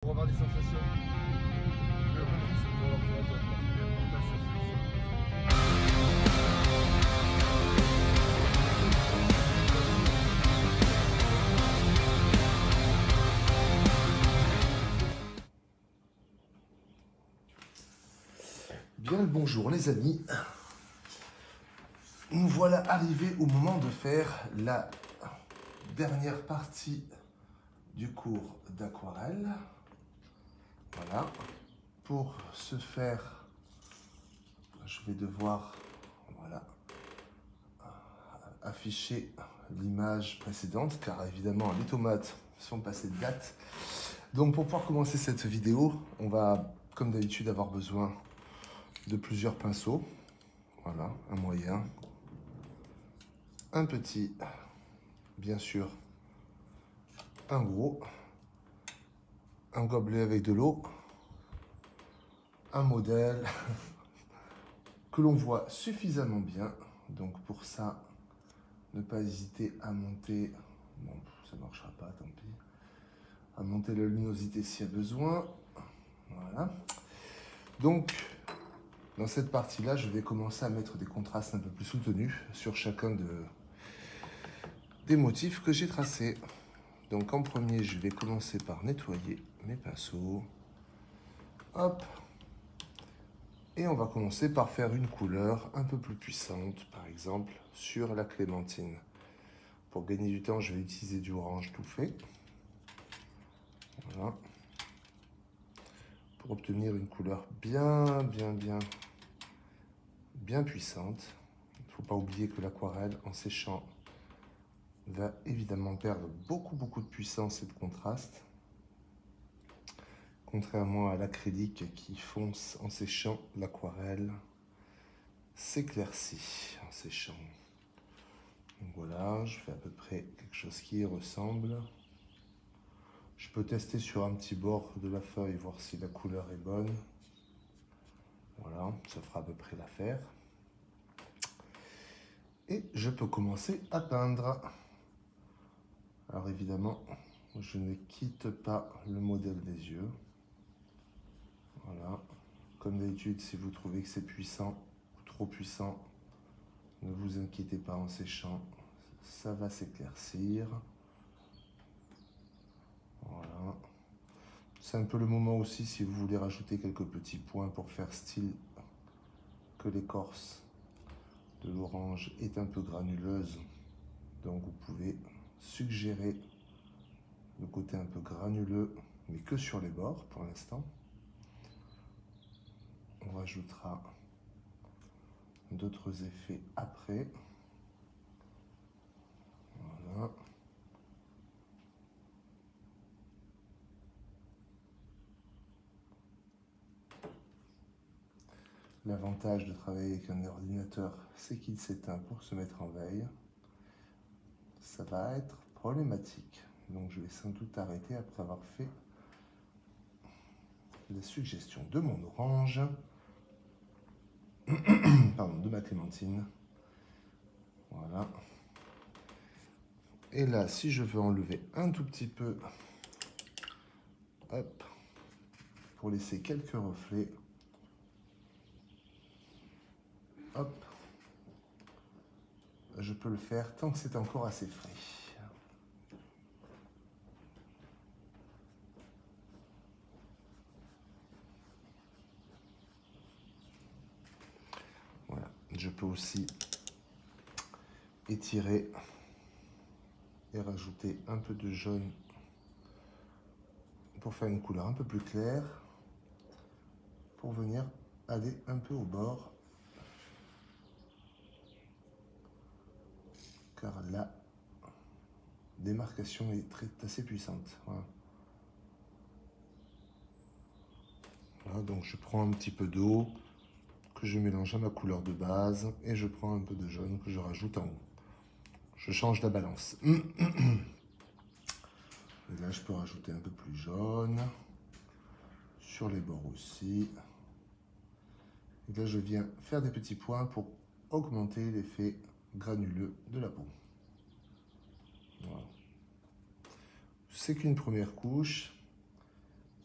Pour avoir des sensations. Je vais remettre ça pour l'ordinateur pour faire un montage sur Bien le bonjour les amis, nous voilà arrivés au moment de faire la dernière partie du cours d'aquarelle. Voilà, pour ce faire, je vais devoir afficher l'image précédente car évidemment les tomates sont passées de date. Donc pour pouvoir commencer cette vidéo, on va comme d'habitude avoir besoin de plusieurs pinceaux. Voilà, un moyen, un petit, bien sûr, un gros, un gobelet avec de l'eau, un modèle que l'on voit suffisamment bien. Donc pour ça, ne pas hésiter à monter, bon ça ne marchera pas, tant pis, à monter la luminosité s'il y a besoin. Voilà. Donc dans cette partie-là, je vais commencer à mettre des contrastes un peu plus soutenus sur chacun des motifs que j'ai tracés. Donc en premier, je vais commencer par nettoyer mes pinceaux. Hop. Et on va commencer par faire une couleur un peu plus puissante, par exemple sur la clémentine. Pour gagner du temps, je vais utiliser du orange tout fait. Voilà. Pour obtenir une couleur bien puissante. Il ne faut pas oublier que l'aquarelle, en séchant, va évidemment perdre beaucoup de puissance et de contraste. Contrairement à l'acrylique qui fonce en séchant, l'aquarelle s'éclaircit en séchant. Donc voilà, je fais à peu près quelque chose qui y ressemble. Je peux tester sur un petit bord de la feuille, voir si la couleur est bonne. Voilà, ça fera à peu près l'affaire. Et je peux commencer à peindre. Alors évidemment, je ne quitte pas le modèle des yeux. Voilà, comme d'habitude, si vous trouvez que c'est puissant ou trop puissant, ne vous inquiétez pas, en séchant, ça va s'éclaircir. Voilà. C'est un peu le moment aussi, si vous voulez rajouter quelques petits points pour faire style que l'écorce de l'orange est un peu granuleuse. Donc vous pouvez suggérer le côté un peu granuleux, mais que sur les bords pour l'instant. On rajoutera d'autres effets après. Voilà. L'avantage de travailler avec un ordinateur, c'est qu'il s'éteint pour se mettre en veille. Ça va être problématique. Donc je vais sans doute arrêter après avoir fait la suggestion de mon orange. Pardon, de ma clémentine. Voilà. Et là, si je veux enlever un tout petit peu, hop, pour laisser quelques reflets, hop, je peux le faire tant que c'est encore assez frais. Voilà, je peux aussi étirer et rajouter un peu de jaune pour faire une couleur un peu plus claire, pour venir aller un peu au bord, car la démarcation est assez puissante. Voilà. Voilà, donc je prends un petit peu d'eau que je mélange à ma couleur de base et je prends un peu de jaune que je rajoute en haut. Je change la balance. Et là, je peux rajouter un peu plus jaune sur les bords aussi. Et là, je viens faire des petits points pour augmenter l'effet granuleux de la peau. Voilà. C'est qu'une première couche.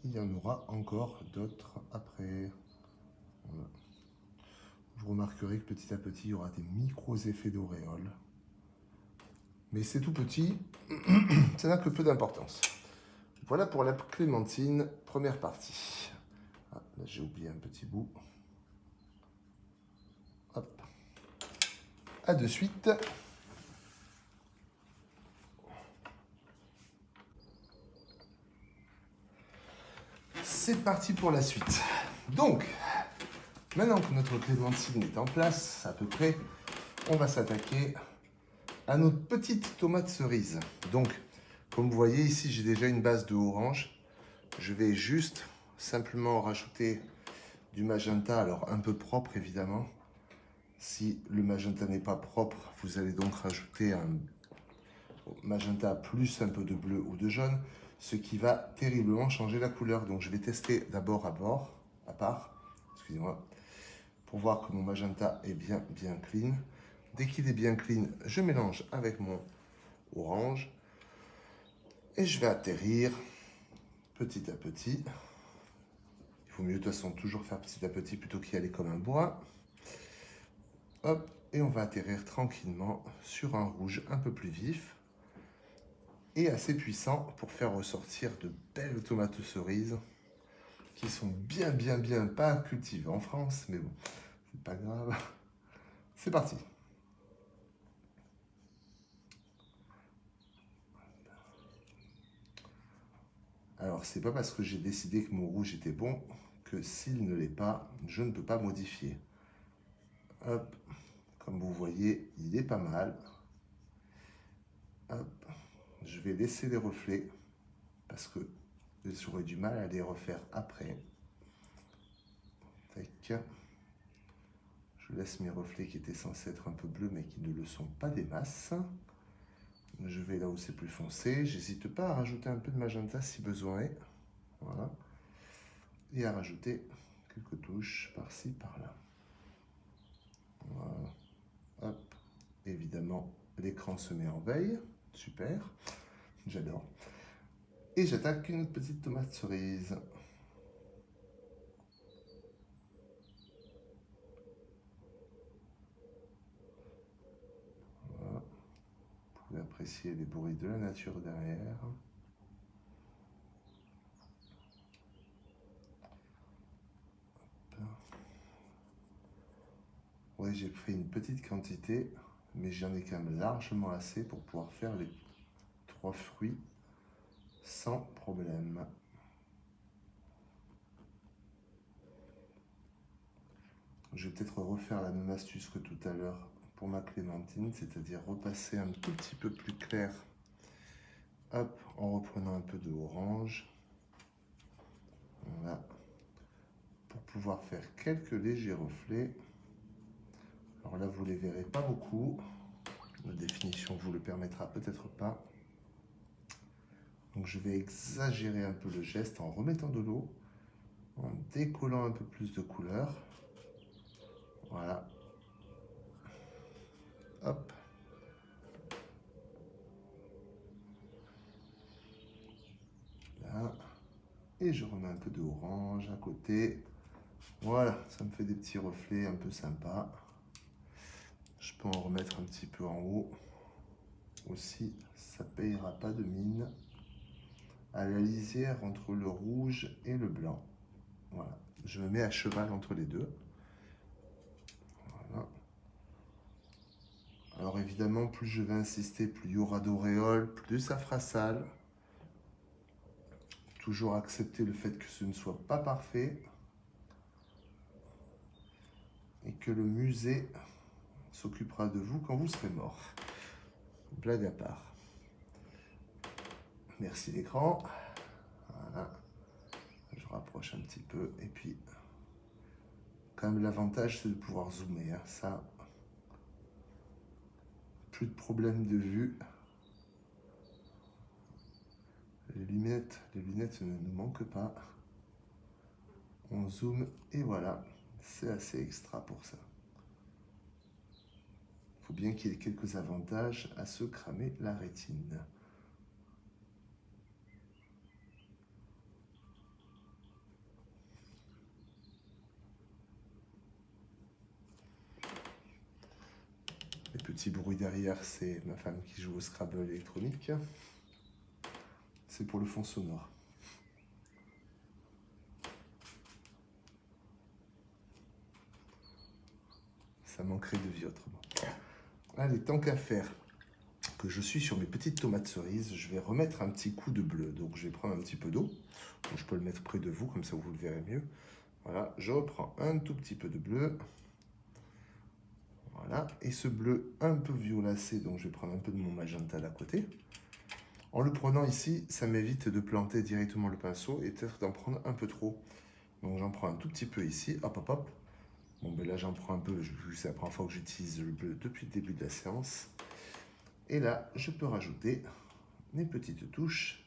il y en aura encore d'autres après. Voilà. Vous remarquerez que petit à petit, il y aura des micros effets d'auréole. Mais c'est tout petit, ça n'a que peu d'importance. Voilà pour la clémentine, première partie. Ah, là, j'ai oublié un petit bout. Hop. À de suite. C'est parti pour la suite. Donc, maintenant que notre clémentine est en place, à peu près, on va s'attaquer à notre petite tomate cerise. Donc, comme vous voyez ici, j'ai déjà une base de orange. Je vais juste simplement rajouter du magenta, alors un peu propre évidemment. Si le magenta n'est pas propre, vous allez donc rajouter un magenta plus un peu de bleu ou de jaune, ce qui va terriblement changer la couleur. Donc je vais tester d'abord à part, excusez-moi, pour voir que mon magenta est bien clean. Dès qu'il est bien clean, je mélange avec mon orange et je vais atterrir petit à petit. Il vaut mieux de toute façon toujours faire petit à petit plutôt qu'y aller comme un bourrin. Hop, et on va atterrir tranquillement sur un rouge un peu plus vif et assez puissant pour faire ressortir de belles tomates cerises qui sont bien pas cultivées en France, mais bon, c'est pas grave. C'est parti. Alors, c'est pas parce que j'ai décidé que mon rouge était bon que s'il ne l'est pas, je ne peux pas modifier. Hop, comme vous voyez, il est pas mal. Hop, je vais laisser les reflets parce que j'aurais du mal à les refaire après. Tac. Je laisse mes reflets qui étaient censés être un peu bleus mais qui ne le sont pas des masses. Je vais là où c'est plus foncé. J'hésite pas à rajouter un peu de magenta si besoin est. Voilà. Et à rajouter quelques touches par-ci, par-là. Voilà. Hop. Évidemment, l'écran se met en veille. Super. J'adore. Et j'attaque une petite tomate cerise. Voilà. Vous pouvez apprécier les bruits de la nature derrière. Oui, j'ai fait une petite quantité, mais j'en ai quand même largement assez pour pouvoir faire les 3 fruits sans problème. Je vais peut-être refaire la même astuce que tout à l'heure pour ma clémentine, c'est-à-dire repasser un tout petit peu plus clair. Hop, en reprenant un peu de orange. Voilà. Pour pouvoir faire quelques légers reflets. Alors là, vous ne les verrez pas beaucoup. La définition vous le permettra peut-être pas. Donc je vais exagérer un peu le geste en remettant de l'eau, en décollant un peu plus de couleur. Voilà. Hop. Là. Et je remets un peu d'orange à côté. Voilà, ça me fait des petits reflets un peu sympas. Je peux en remettre un petit peu en haut. Aussi, ça ne payera pas de mine. À la lisière entre le rouge et le blanc. Voilà, je me mets à cheval entre les deux. Voilà. Alors évidemment, plus je vais insister, plus il y aura d'auréoles, plus ça fera sale. Toujours accepter le fait que ce ne soit pas parfait. Et que le musée s'occupera de vous quand vous serez mort. Blague à part. Merci l'écran. Voilà. Je rapproche un petit peu. Et puis, quand même, l'avantage, c'est de pouvoir zoomer. Hein. Ça, plus de problème de vue. Les lunettes ne nous manquent pas. On zoome et voilà. C'est assez extra pour ça. Il faut bien qu'il y ait quelques avantages à se cramer la rétine. petit bruit derrière, c'est ma femme qui joue au Scrabble électronique. C'est pour le fond sonore. Ça manquerait de vie autrement. Allez, tant qu'à faire que je suis sur mes petites tomates cerises, je vais remettre un petit coup de bleu. Donc je vais prendre un petit peu d'eau. Je peux le mettre près de vous, comme ça vous le verrez mieux. Voilà, je reprends un tout petit peu de bleu. Voilà, et ce bleu un peu violacé, donc je vais prendre un peu de mon magenta à côté. En le prenant ici, ça m'évite de planter directement le pinceau et peut-être d'en prendre un peu trop. Donc j'en prends un tout petit peu ici, hop hop hop. Bon ben là j'en prends un peu, vu que c'est la première fois que j'utilise le bleu depuis le début de la séance. Et là, je peux rajouter mes petites touches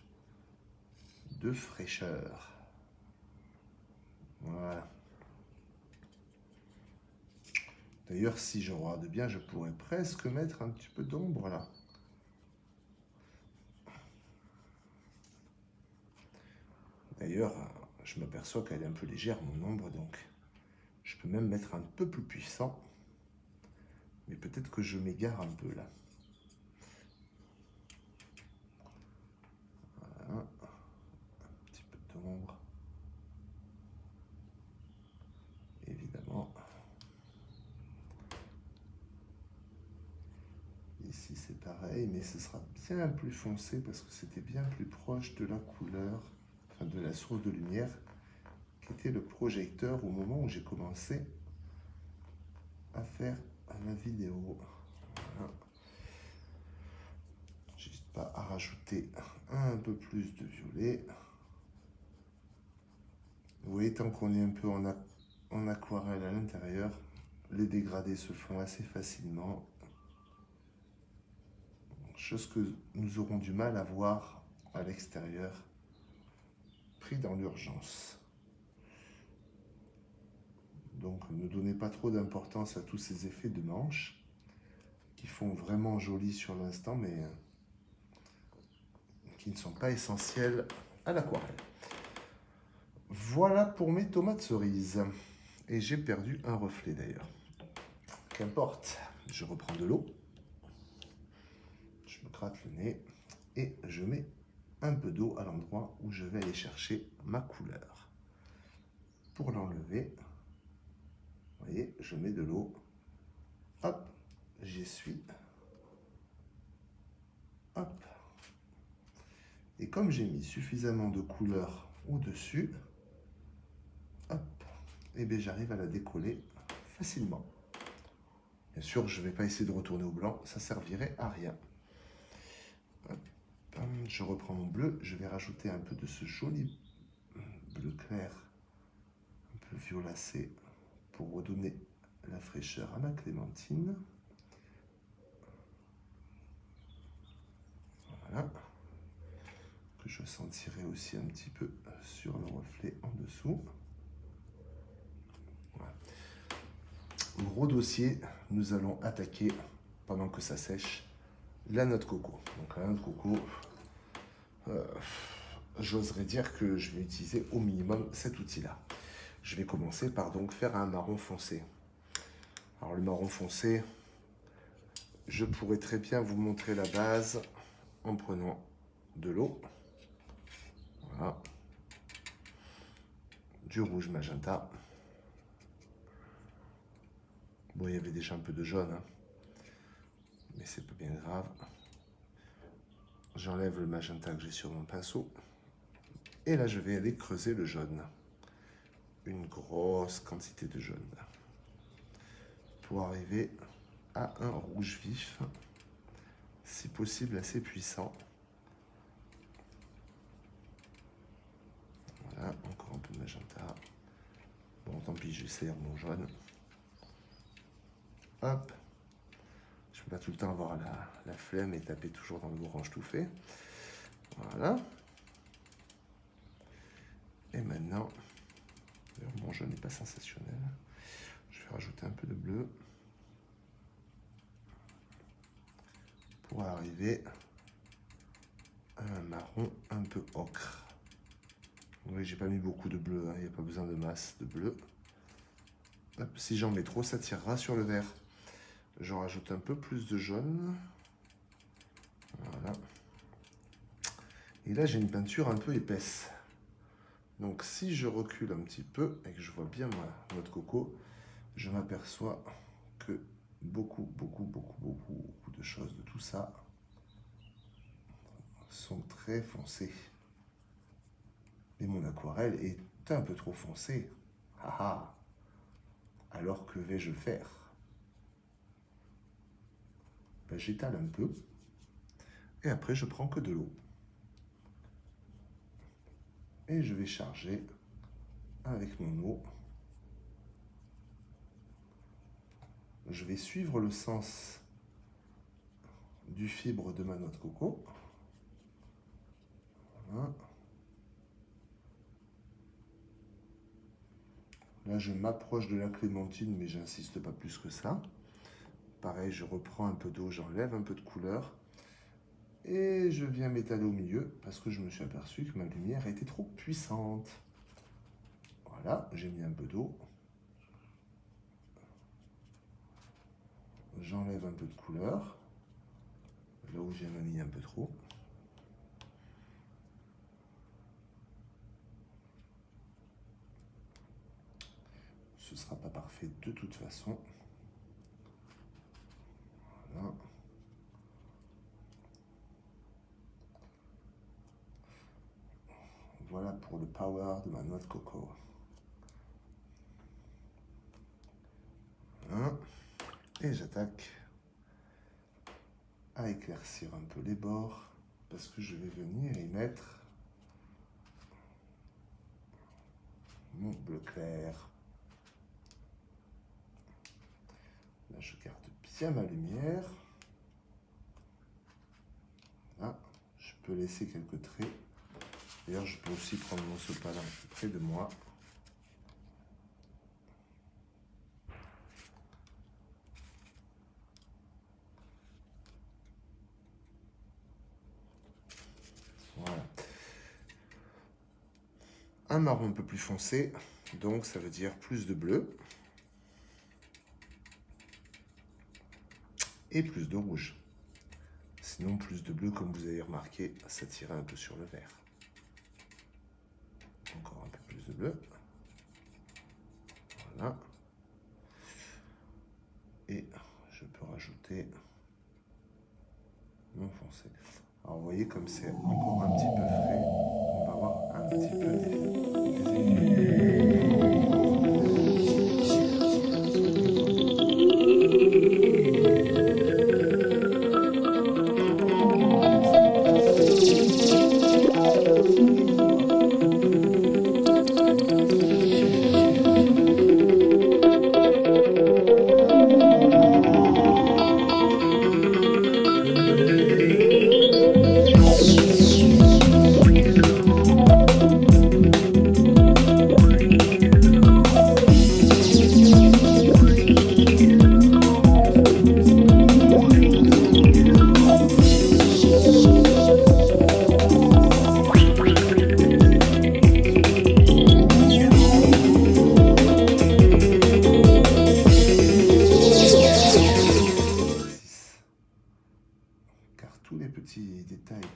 de fraîcheur. Voilà. D'ailleurs, si je regarde bien, je pourrais presque mettre un petit peu d'ombre là. D'ailleurs, je m'aperçois qu'elle est un peu légère, mon ombre, donc je peux même mettre un peu plus puissant. Mais peut-être que je m'égare un peu là. Voilà. Un petit peu d'ombre. Évidemment. Ici c'est pareil, mais ce sera bien plus foncé parce que c'était bien plus proche de la couleur, enfin de la source de lumière, qui était le projecteur au moment où j'ai commencé à faire la vidéo. Voilà. J'hésite pas à rajouter un peu plus de violet. Vous voyez, tant qu'on est un peu en aquarelle à l'intérieur, les dégradés se font assez facilement. Chose que nous aurons du mal à voir à l'extérieur, pris dans l'urgence. Donc ne donnez pas trop d'importance à tous ces effets de manche, qui font vraiment joli sur l'instant, mais qui ne sont pas essentiels à l'aquarelle. Voilà pour mes tomates cerises. Et j'ai perdu un reflet d'ailleurs. Qu'importe, je reprends de l'eau. Je me gratte le nez et je mets un peu d'eau à l'endroit où je vais aller chercher ma couleur. Pour l'enlever, vous voyez, je mets de l'eau. Hop, j'essuie. Hop. Et comme j'ai mis suffisamment de couleur au-dessus, hop, et bien j'arrive à la décoller facilement. Bien sûr, je ne vais pas essayer de retourner au blanc, ça servirait à rien. Hop, je reprends mon bleu, je vais rajouter un peu de ce joli bleu clair, un peu violacé, pour redonner la fraîcheur à ma clémentine. Voilà. Que je sentirai aussi un petit peu sur le reflet en dessous. Voilà. Gros dossier, nous allons attaquer, pendant que ça sèche, la noix de coco. Donc la noix de coco, j'oserais dire que je vais utiliser au minimum cet outil-là. Je vais commencer par donc faire un marron foncé. Alors le marron foncé, je pourrais très bien vous montrer la base en prenant de l'eau. Voilà. Du rouge magenta. Bon, il y avait déjà un peu de jaune, hein, mais c'est pas bien grave. J'enlève le magenta que j'ai sur mon pinceau. Et là, je vais aller creuser le jaune. Une grosse quantité de jaune. Pour arriver à un rouge vif, si possible assez puissant. Voilà, encore un peu de magenta. Bon, tant pis, j'essaie mon jaune. Hop. Je ne peux pas tout le temps avoir la flemme et taper toujours dans le orange tout fait. Voilà. Et maintenant, mon jaune n'est pas sensationnel. Je vais rajouter un peu de bleu pour arriver à un marron un peu ocre. Oui, j'ai pas mis beaucoup de bleu, hein, il n'y a pas besoin de masse de bleu. Hop, si j'en mets trop, ça tirera sur le vert. Je rajoute un peu plus de jaune. Voilà. Et là, j'ai une peinture un peu épaisse. Donc, si je recule un petit peu et que je vois bien ma noix de coco, je m'aperçois que beaucoup de choses de tout ça sont très foncées. Et mon aquarelle est un peu trop foncée. Ah ah. Alors que vais-je faire? Ben, j'étale un peu. Et après, je prends que de l'eau. Et je vais charger avec mon eau. Je vais suivre le sens du fibre de ma noix de coco. Voilà. Là, je m'approche de la clémentine, mais j'insiste pas plus que ça. Pareil, je reprends un peu d'eau, j'enlève un peu de couleur. Et je viens m'étaler au milieu parce que je me suis aperçu que ma lumière était trop puissante. Voilà, j'ai mis un peu d'eau. J'enlève un peu de couleur. Là où j'ai mis un peu trop. Ce ne sera pas parfait de toute façon. Voilà. Voilà pour le power de ma noix de coco. Voilà. Et j'attaque à éclaircir un peu les bords parce que je vais venir y mettre mon bleu clair. Là, je garde bien ma lumière. Là, je peux laisser quelques traits. D'ailleurs, je peux aussi prendre mon sopalin près de moi. Voilà. Un marron un peu plus foncé, donc ça veut dire plus de bleu. Et plus de rouge. Sinon, plus de bleu, comme vous avez remarqué, ça tire un peu sur le vert. Encore un peu plus de bleu. Voilà. Et je peux rajouter mon foncé. Alors, vous voyez, comme c'est encore un petit peu frais, on va avoir un petit peu des effets.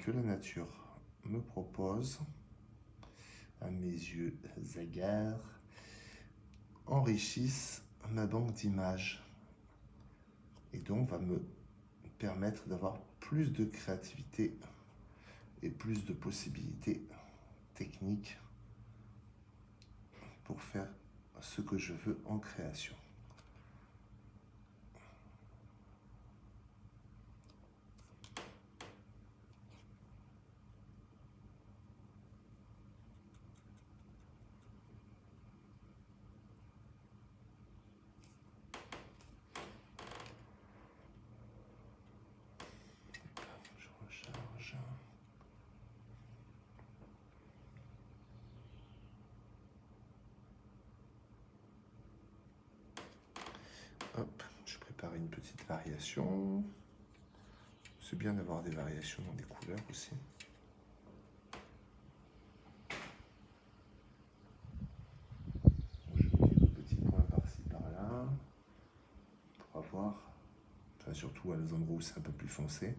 Que la nature me propose, à mes yeux hagards, enrichissent ma banque d'images et donc va me permettre d'avoir plus de créativité et plus de possibilités techniques pour faire ce que je veux en création. Hop, je prépare une petite variation. C'est bien d'avoir des variations dans des couleurs aussi. Je mets quelques petits points par-ci par-là pour avoir enfin surtout à les endroits où c'est un peu plus foncé,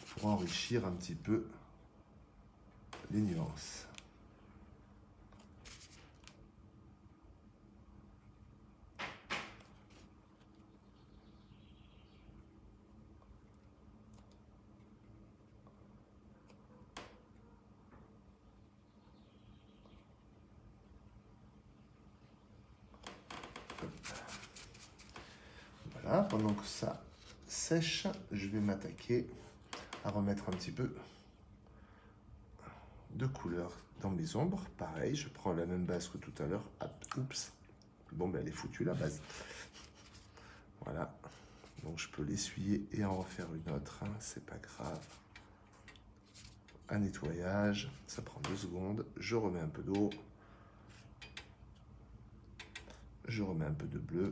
pour enrichir un petit peu les nuances. Voilà, pendant que ça sèche, je vais m'attaquer à remettre un petit peu de couleur dans mes ombres. Pareil, je prends la même base que tout à l'heure. Oups, bon ben elle est foutue la base. Voilà, donc je peux l'essuyer et en refaire une autre, hein. C'est pas grave. Un nettoyage, ça prend 2 secondes. Je remets un peu d'eau. Je remets un peu de bleu.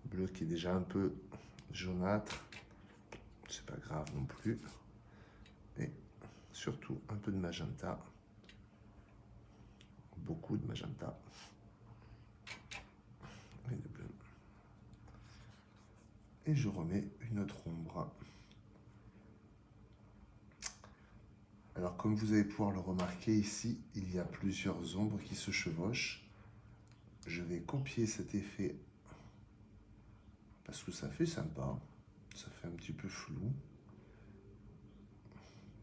Bleu qui est déjà un peu jaunâtre. C'est pas grave non plus. Et surtout un peu de magenta. Beaucoup de magenta. Et de bleu. Et je remets une autre ombre. Alors comme vous allez pouvoir le remarquer ici, il y a plusieurs ombres qui se chevauchent. Je vais copier cet effet parce que ça fait sympa, ça fait un petit peu flou.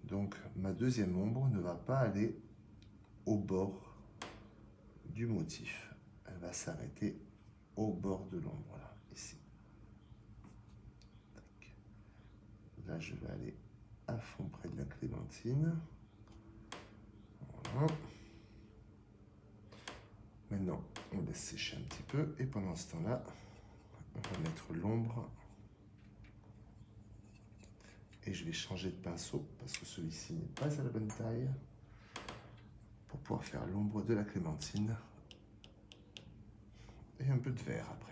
Donc ma deuxième ombre ne va pas aller au bord du motif, elle va s'arrêter au bord de l'ombre, là, ici. Là je vais aller à fond près de la clémentine. Voilà. Maintenant on laisse sécher un petit peu et pendant ce temps-là, on va mettre l'ombre et je vais changer de pinceau parce que celui-ci n'est pas à la bonne taille pour pouvoir faire l'ombre de la clémentine et un peu de vert après.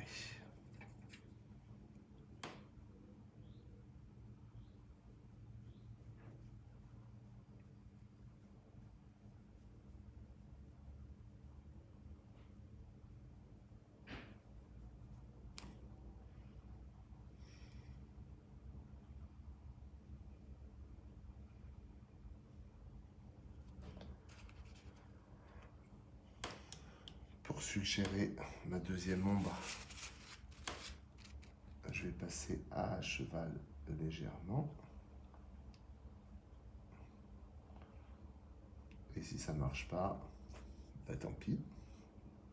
Pour suggérer ma deuxième ombre, je vais passer à cheval légèrement. Et si ça marche pas, bah tant pis.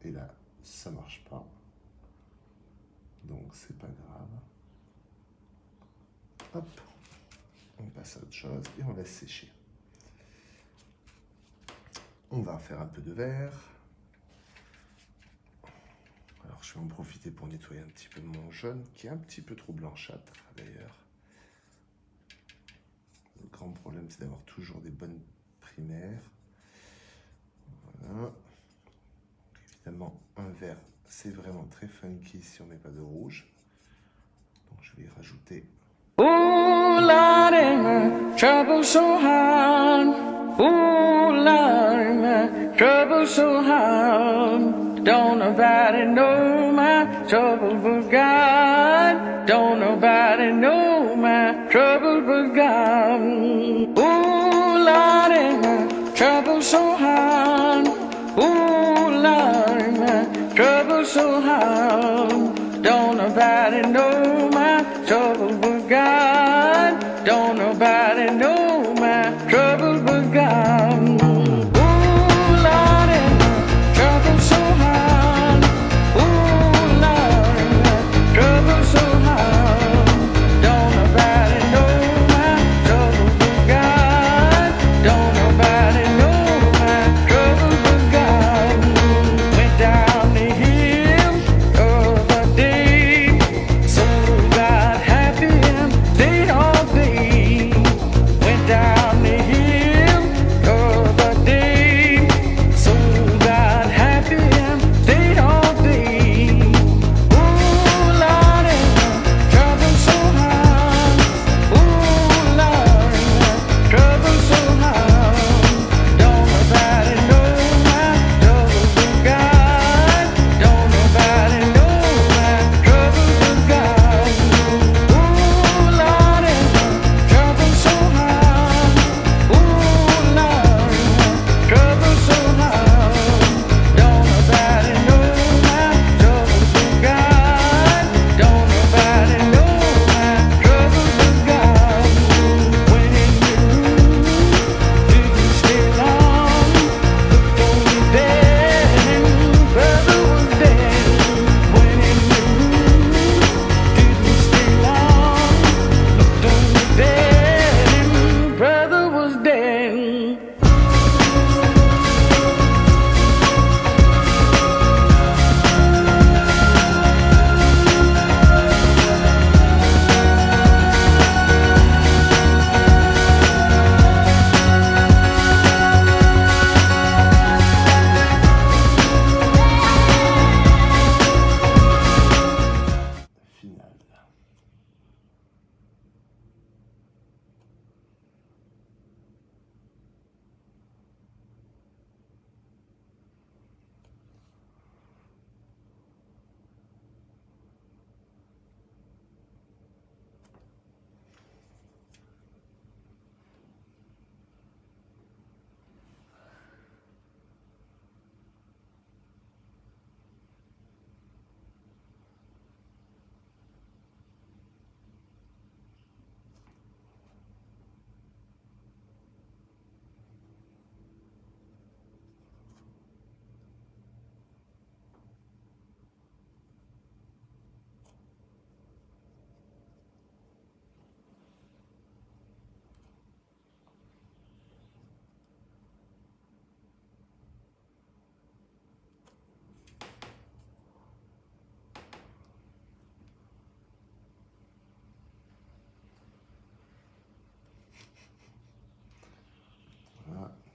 Et là, ça marche pas. Donc c'est pas grave. Hop, on passe à autre chose et on laisse sécher. On va faire un peu de vert. Alors je vais en profiter pour nettoyer un petit peu mon jaune qui est un petit peu trop blanchâtre d'ailleurs. Le grand problème c'est d'avoir toujours des bonnes primaires. Voilà. Évidemment un vert c'est vraiment très funky si on met pas de rouge. Donc je vais y rajouter. Ooh, Lordy, my trouble so hard. Ooh, Lordy, my trouble so hard. Don't nobody know my trouble but God. Don't nobody know my trouble but God. Ooh, Lordy, my trouble so hard. Ooh, Lordy, my trouble so hard. Don't nobody know my trouble but God. Don't nobody know my trouble but God. Trouble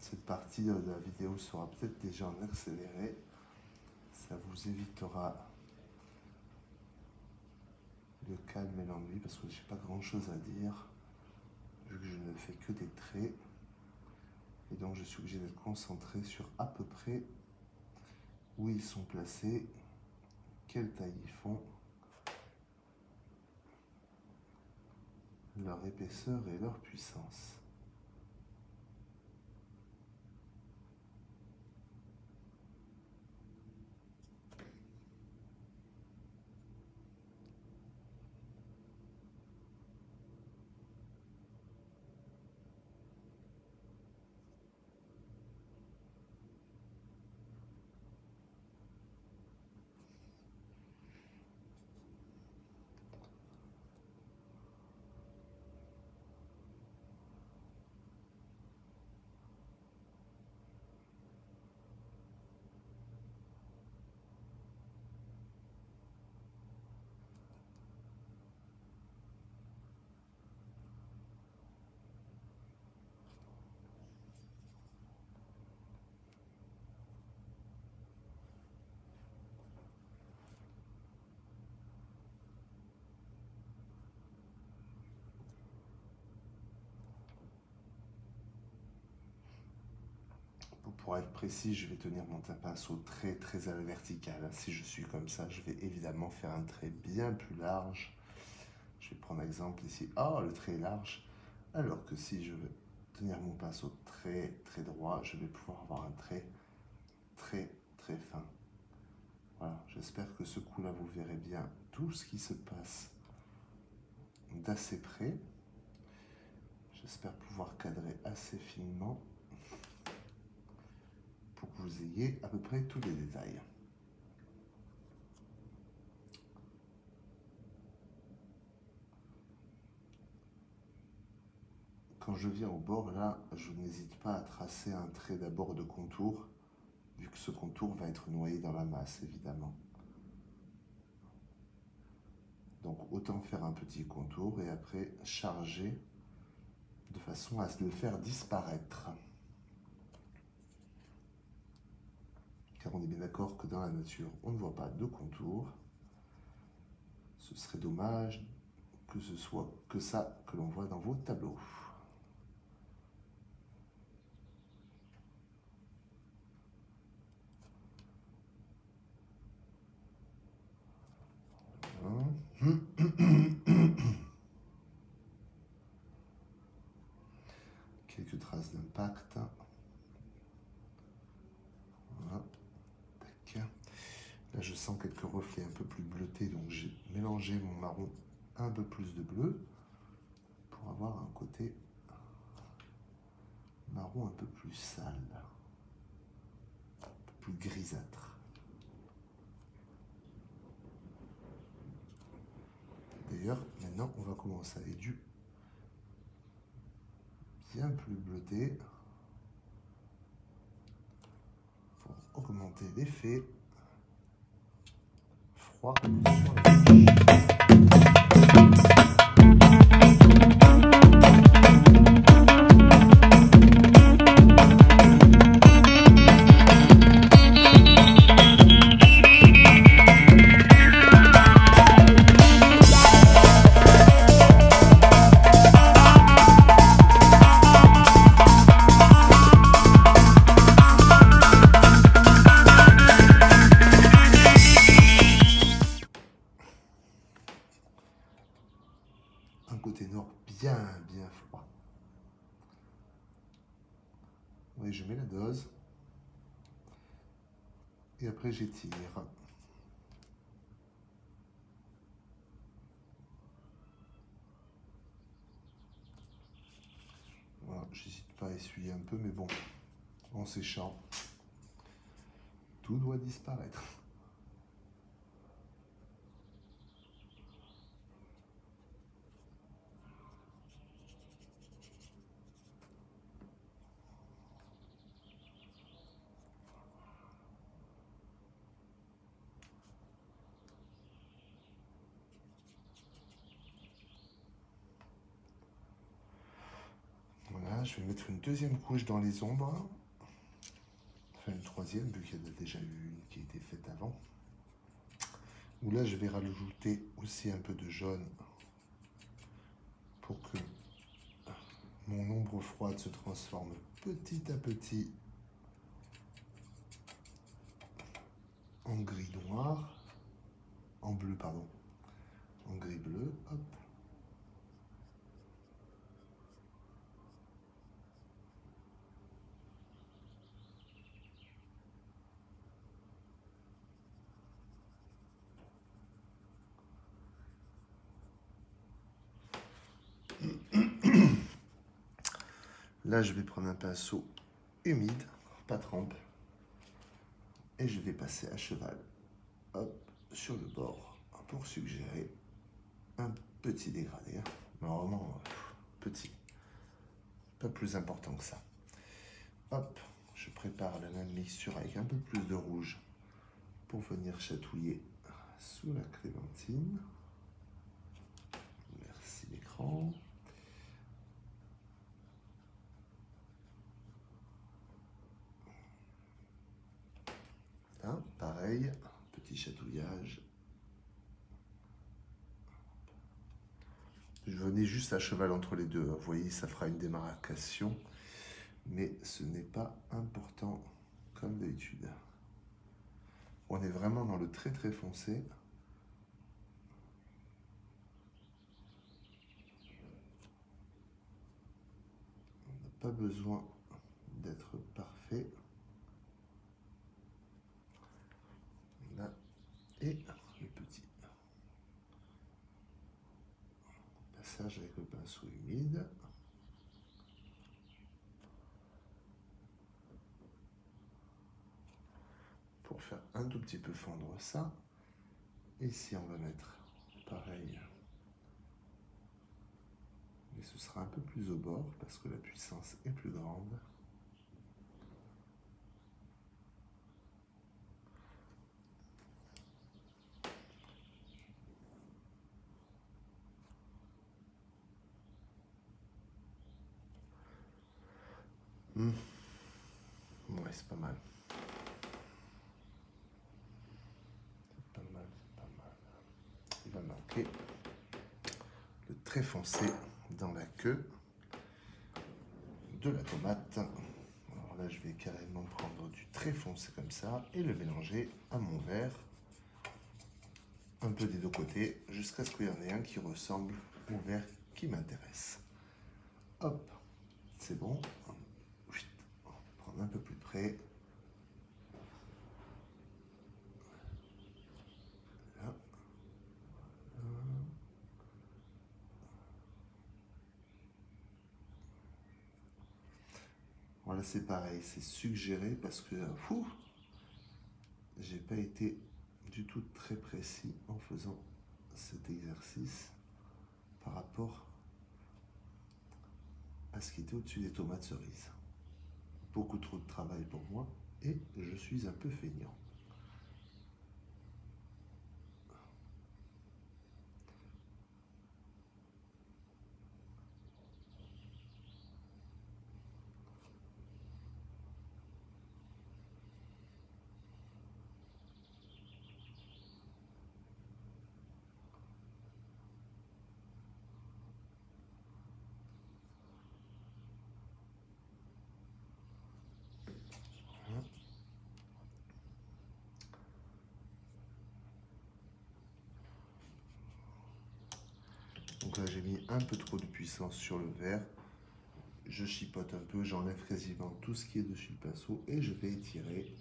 cette partie de la vidéo sera peut-être déjà en accéléré. Ça vous évitera le calme et l'ennui parce que j'ai pas grand chose à dire vu que je ne fais que des traits et donc je suis obligé d'être concentré sur à peu près où ils sont placés, quelle taille ils font, leur épaisseur et leur puissance. Pour être précis, je vais tenir mon pinceau très à la verticale. Si je suis comme ça, je vais évidemment faire un trait bien plus large. Je vais prendre exemple ici. Oh, le trait est large. Alors que si je veux tenir mon pinceau très droit, je vais pouvoir avoir un trait très fin. Voilà, j'espère que ce coup-là, vous verrez bien tout ce qui se passe d'assez près. J'espère pouvoir cadrer assez finement pour que vous ayez à peu près tous les détails. Quand je viens au bord, là, je n'hésite pas à tracer un trait d'abord de contour, vu que ce contour va être noyé dans la masse, évidemment. Donc, autant faire un petit contour et après charger de façon à le faire disparaître. Car on est bien d'accord que dans la nature, on ne voit pas de contour. Ce serait dommage que ce soit que ça que l'on voit dans vos tableaux. Quelques traces d'impact. Voilà. Tac. Là, je sens quelques reflets un peu plus bleutés, donc j'ai mélangé mon marron un peu plus de bleu pour avoir un côté marron un peu plus sale, un peu plus grisâtre. D'ailleurs, maintenant, on va commencer avec du bien plus bleuté pour augmenter l'effet froid sur la côté nord bien froid. Oui, je mets la dose et après j'étire. Voilà, j'hésite pas à essuyer un peu, mais bon, en séchant, tout doit disparaître. je vais mettre une deuxième couche dans les ombres. Enfin, une troisième, vu qu'il y en a déjà eu une qui a été faite avant. Où là, je vais rajouter aussi un peu de jaune pour que mon ombre froide se transforme petit à petit en gris noir, en bleu, pardon, en gris bleu, hop. Là, je vais prendre un pinceau humide, pas trempe, et je vais passer à cheval, hop, sur le bord, pour suggérer un petit dégradé, hein. Mais vraiment petit, pas plus important que ça. Hop, je prépare la même mixture avec un peu plus de rouge pour venir chatouiller sous la clémentine. Merci l'écran. Là, pareil, petit chatouillage. Je venais juste à cheval entre les deux. Vous voyez, ça fera une démarcation, mais ce n'est pas important comme d'habitude. On est vraiment dans le très très foncé. On n'a pas besoin d'être parfait. Là, et le petit passage avec le pinceau humide. Pour faire un tout petit peu fondre ça. Ici, on va mettre pareil. Mais ce sera un peu plus au bord parce que la puissance est plus grande. Ouais, c'est pas mal. C'est pas mal, c'est pas mal. Il va manquer le très foncé dans la queue de la tomate. Alors là, je vais carrément prendre du très foncé comme ça et le mélanger à mon verre. Un peu des deux côtés, jusqu'à ce qu'il y en ait un qui ressemble au verre qui m'intéresse. Hop, c'est bon. On va prendre un peu plus près. Là. Voilà, c'est pareil, c'est suggéré parce que j'ai pas été du tout très précis en faisant cet exercice par rapport à ce qui était au-dessus des tomates cerises. Beaucoup trop de travail pour moi et je suis un peu feignant. Donc là, j'ai mis un peu trop de puissance sur le verre. Je chipote un peu, j'enlève quasiment tout ce qui est dessus le pinceau et je vais étirer.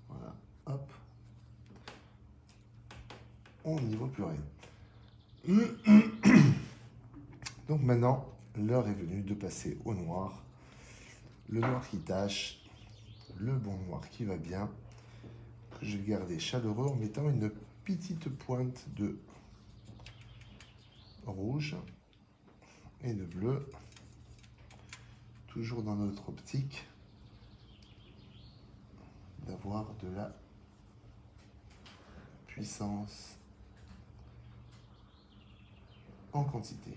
Voilà, hop. On n'y voit plus rien. Donc maintenant, l'heure est venue de passer au noir. Le noir qui tâche, le bon noir qui va bien. Je vais garder chaleureux en mettant une petite pointe de rouge et de bleu. Toujours dans notre optique d'avoir de la puissance en quantité.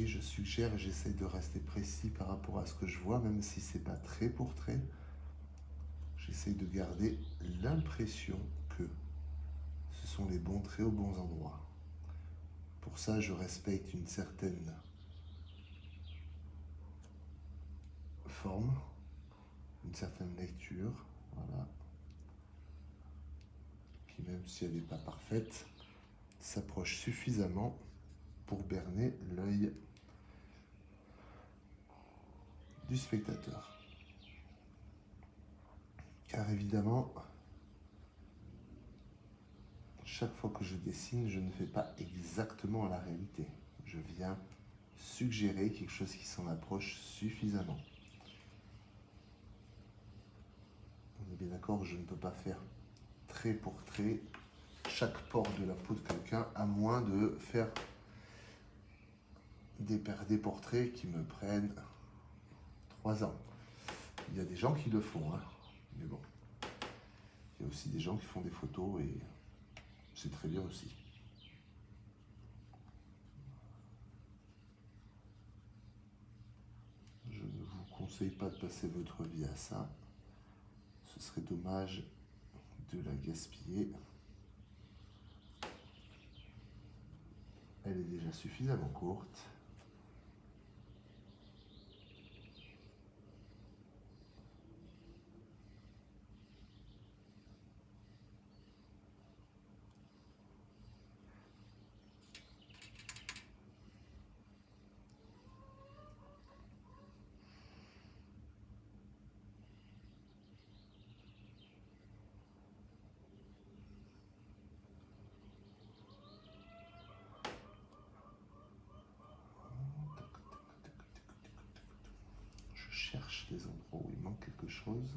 oui, je suggère, j'essaye de rester précis par rapport à ce que je vois, même si c'est pas trait pour trait. J'essaye de garder l'impression que ce sont les bons traits aux bons endroits. Pour ça, je respecte une certaine forme, une certaine lecture, voilà, qui même si elle n'est pas parfaite, s'approche suffisamment pour berner l'œil du spectateur. Car évidemment, chaque fois que je dessine, je ne fais pas exactement la réalité. Je viens suggérer quelque chose qui s'en approche suffisamment. On est bien d'accord, je ne peux pas faire trait pour trait chaque pore de la peau de quelqu'un, à moins de faire des portraits qui me prennent 3 ans. Il y a des gens qui le font, hein, mais bon. Il y a aussi des gens qui font des photos et c'est très bien aussi. Je ne vous conseille pas de passer votre vie à ça. Ce serait dommage de la gaspiller. Elle est déjà suffisamment courte. Je cherche les endroits où il manque quelque chose.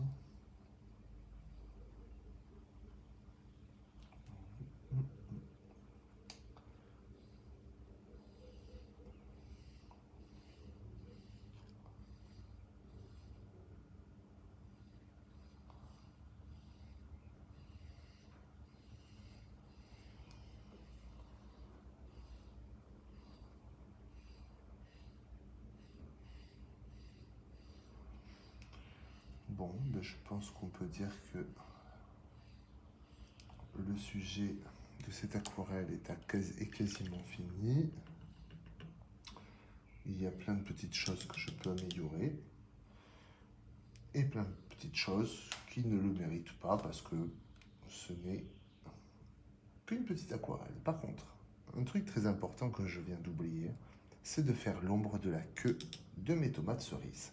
Bon, ben je pense qu'on peut dire que le sujet de cette aquarelle est quasiment fini. Il y a plein de petites choses que je peux améliorer et plein de petites choses qui ne le méritent pas parce que ce n'est qu'une petite aquarelle. Par contre, un truc très important que je viens d'oublier, c'est de faire l'ombre de la queue de mes tomates cerises.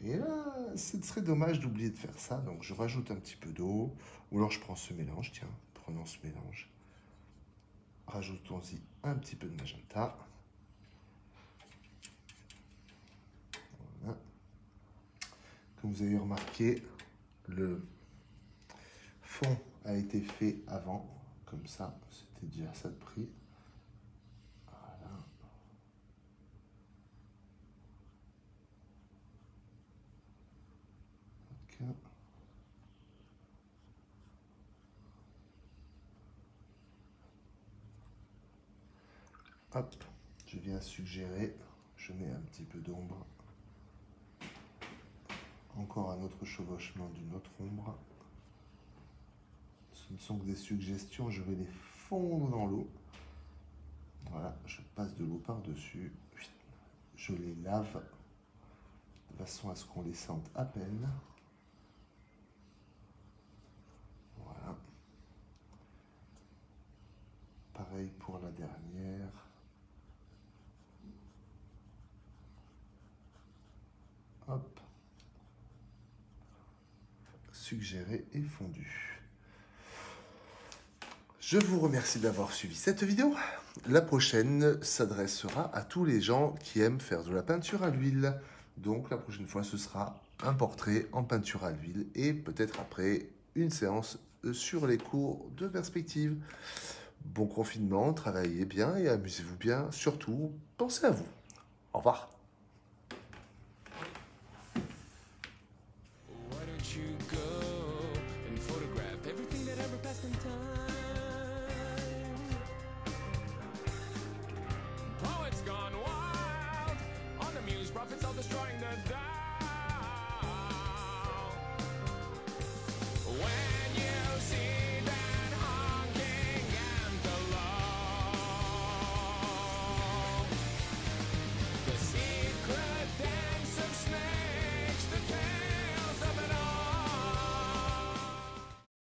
Et là, ce serait dommage d'oublier de faire ça, donc je rajoute un petit peu d'eau, ou alors je prends ce mélange, tiens, prenons ce mélange. Rajoutons-y un petit peu de magenta. Voilà. Comme vous avez remarqué, le fond a été fait avant, comme ça, c'était déjà ça de prix. Voilà. Okay. Hop, je viens suggérer, je mets un petit peu d'ombre. Encore un autre chevauchement d'une autre ombre. Ce ne sont que des suggestions, je vais les fondre dans l'eau. Voilà, je passe de l'eau par-dessus. Je les lave de façon à ce qu'on les sente à peine. Voilà. Pareil pour la dernière. Hop. Suggéré et fondu. Je vous remercie d'avoir suivi cette vidéo. La prochaine s'adressera à tous les gens qui aiment faire de la peinture à l'huile. Donc la prochaine fois, ce sera un portrait en peinture à l'huile et peut-être après une séance sur les cours de perspective. Bon confinement, travaillez bien et amusez-vous bien. Surtout, pensez à vous. Au revoir.